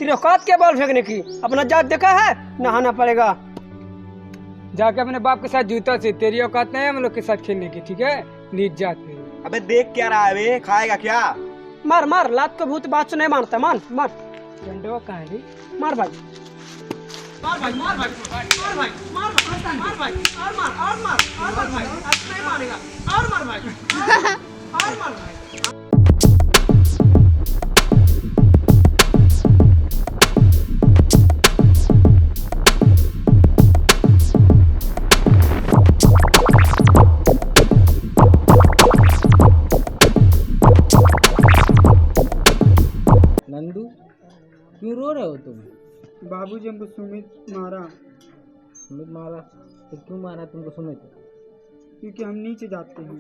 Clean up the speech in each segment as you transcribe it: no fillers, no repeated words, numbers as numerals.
तेरी औकात क्या बॉल फेंकने की? अपना जात देखा है? नहाना पड़ेगा। जाके अपने बाप के साथ जूता से, तेरी औकात नहीं है हम लोग के साथ खेलने की, ठीक है? नीच जात में। अबे देख क्या रहा है बे, खाएगा क्या? मार मार, लात को भूत बात से नहीं मारता। मार मार डंडवा कहाँ है रे? मार भाई, मार भाई, मार भाई, मार भाई, मार भाई, मार भाई, और मार, और मार, और मार भाई, अब नहीं मारेगा, और मार भाई, और मार भाई। नंदू, क्यों रो रहे हो तुम? बाबूजी हमको सुमित मारा। सुमित मारा? तो क्यों मारा तुमको सुमित? क्योंकि हम नीचे जाते हैं।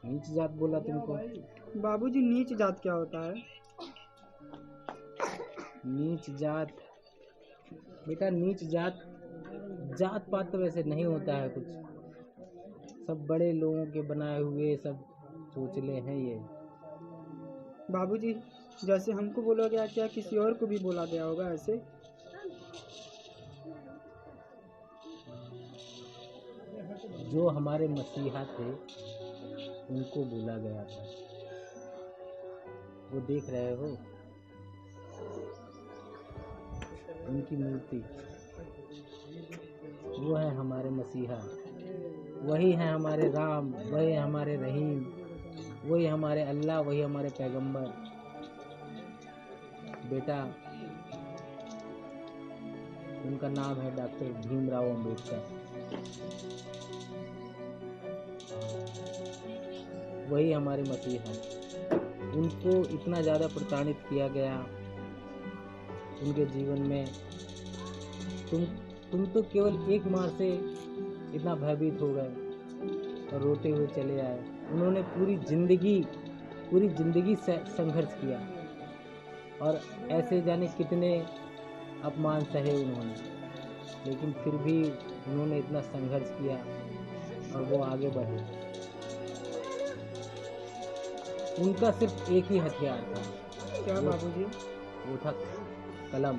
नीच जात बोला तुमको? बाबूजी नीच जात क्या होता है? नीच जात बेटा, नीच जात जात पात तो वैसे नहीं होता है कुछ, सब बड़े लोगों के बनाए हुए सब चोचले हैं ये। बाबूजी जैसे हमको बोला गया, क्या किसी और को भी बोला गया होगा ऐसे? जो हमारे मसीहा थे उनको बोला गया था। वो देख रहे हो उनकी मूर्ति, वो है हमारे मसीहा, वही है हमारे राम, वही हमारे रहीम, वही हमारे अल्लाह, वही हमारे पैगंबर। बेटा उनका नाम है डॉक्टर भीमराव अंबेडकर। वही हमारे मसीहा हैं। उनको इतना ज़्यादा प्रताड़ित किया गया उनके जीवन में। तुम तो केवल एक मार से इतना भयभीत हो गए और रोते हुए चले आए। उन्होंने पूरी जिंदगी से संघर्ष किया और ऐसे जाने कितने अपमान सहे उन्होंने, लेकिन फिर भी उन्होंने इतना संघर्ष किया और वो आगे बढ़े। उनका सिर्फ एक ही हथियार था। क्या बाबूजी? वो था कलम।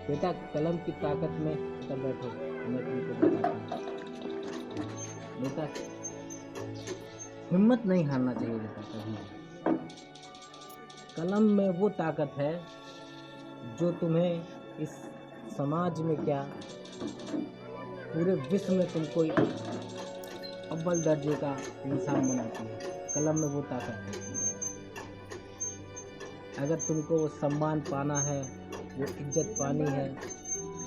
बेटा कलम की ताकत में तब बैठो, मैं तुमको बताता हूँ। बेटा हिम्मत नहीं हारना चाहिए बेटा कभी। कलम में वो ताकत है जो तुम्हें इस समाज में क्या पूरे विश्व में तुमको अव्वल दर्जे का इंसान बनाती है। कलम में वो ताकत है। अगर तुमको वो सम्मान पाना है, वो इज्जत पानी है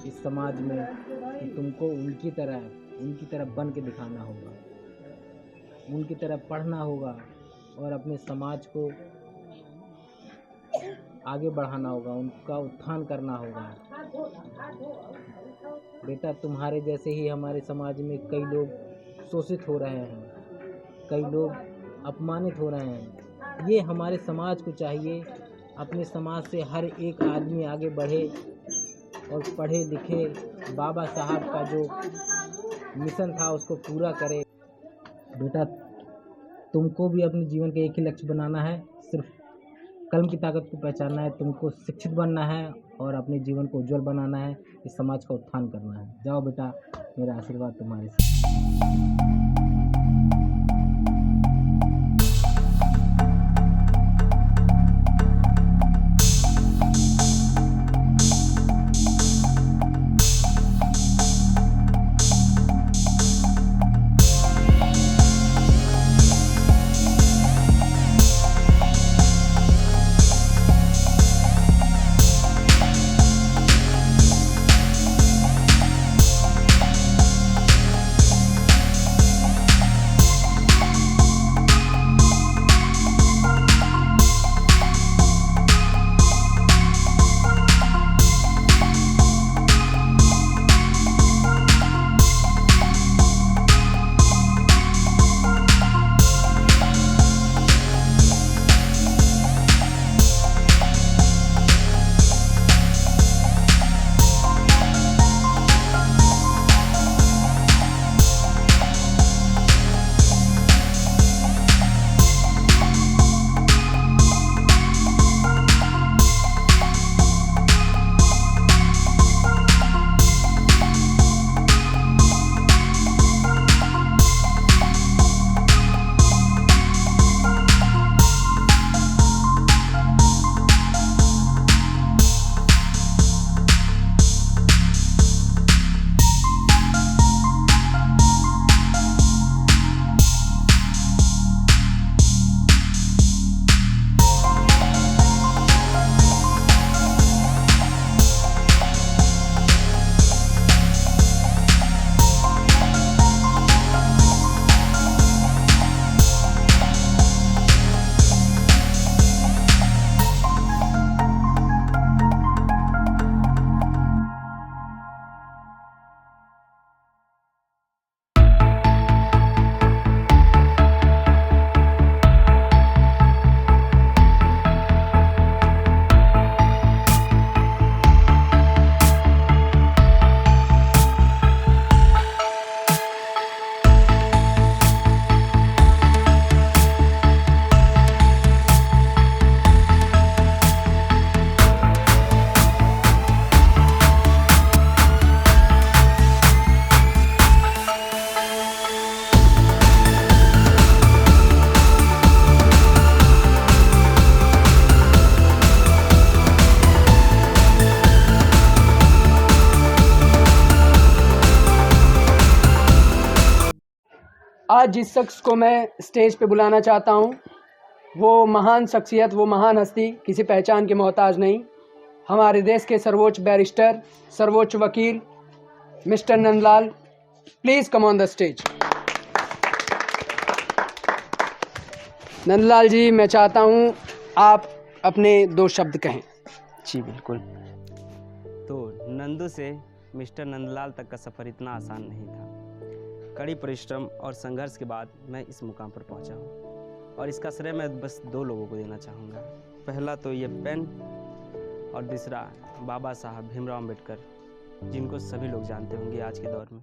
इस समाज में, तो तुमको उनकी तरह बन के दिखाना होगा, उनकी तरह पढ़ना होगा और अपने समाज को आगे बढ़ाना होगा, उनका उत्थान करना होगा। बेटा तुम्हारे जैसे ही हमारे समाज में कई लोग शोषित हो रहे हैं, कई लोग अपमानित हो रहे हैं। ये हमारे समाज को चाहिए अपने समाज से हर एक आदमी आगे बढ़े और पढ़े लिखे, बाबा साहब का जो मिशन था उसको पूरा करे। बेटा तुमको भी अपने जीवन का एक ही लक्ष्य बनाना है, सिर्फ कलम की ताकत को पहचानना है। तुमको शिक्षित बनना है और अपने जीवन को उज्जवल बनाना है, इस समाज का उत्थान करना है। जाओ बेटा, मेरा आशीर्वाद तुम्हारे साथ। आज जिस शख्स को मैं स्टेज पे बुलाना चाहता हूँ वो महान शख्सियत, वो महान हस्ती, किसी पहचान के मोहताज नहीं, हमारे देश के सर्वोच्च बैरिस्टर, सर्वोच्च वकील mister Nandlal, please come on the stage. Nandlal ji, मैं चाहता हूँ आप अपने 2 शब्द कहें। जी बिल्कुल। तो नंदू से मिस्टर नंदलाल तक का सफ़र इतना आसान नहीं था। कड़ी परिश्रम और संघर्ष के बाद मैं इस मुकाम पर पहुंचा हूं और इसका श्रेय मैं बस 2 लोगों को देना चाहूँगा। पहला तो ये पेन और दूसरा बाबा साहब भीमराव अम्बेडकर, जिनको सभी लोग जानते होंगे आज के दौर में।